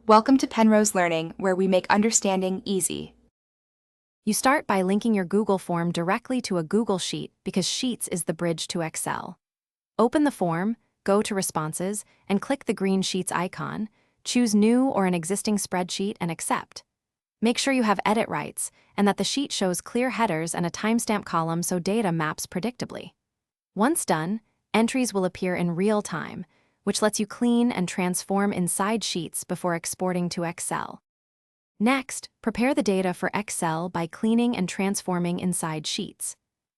Welcome to Penrose Learning, where we make understanding easy. You start by linking your Google form directly to a Google Sheet because Sheets is the bridge to Excel. Open the form, go to Responses, and click the green Sheets icon. Choose New or an existing spreadsheet and Accept. Make sure you have edit rights and that the sheet shows clear headers and a timestamp column so data maps predictably. Once done, entries will appear in real time, which lets you clean and transform inside Sheets before exporting to Excel. Next, prepare the data for Excel by cleaning and transforming inside Sheets.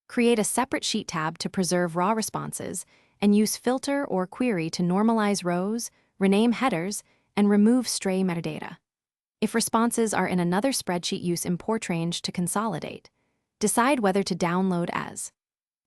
Create a separate Sheet tab to preserve raw responses, and use Filter or Query to normalize rows, rename headers, and remove stray metadata. If responses are in another spreadsheet, use IMPORTRANGE to consolidate. Decide whether to download as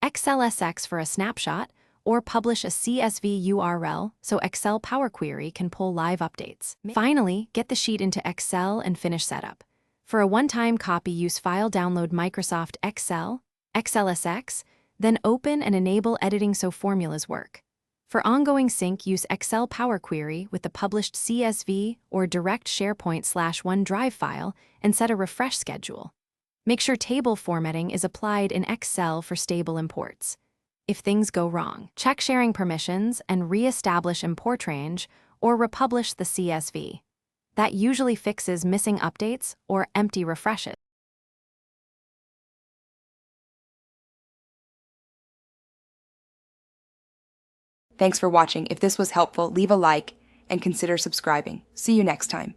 XLSX for a snapshot, or publish a CSV URL so Excel Power Query can pull live updates. Finally, get the sheet into Excel and finish setup. For a one-time copy, use File, Download Microsoft Excel, XLSX, then open and enable editing so formulas work. For ongoing sync, use Excel Power Query with the published CSV or direct SharePoint/OneDrive file and set a refresh schedule. Make sure table formatting is applied in Excel for stable imports. If things go wrong, check sharing permissions and re-establish IMPORTRANGE or republish the CSV. That usually fixes missing updates or empty refreshes. Thanks for watching. If this was helpful, leave a like and consider subscribing. See you next time.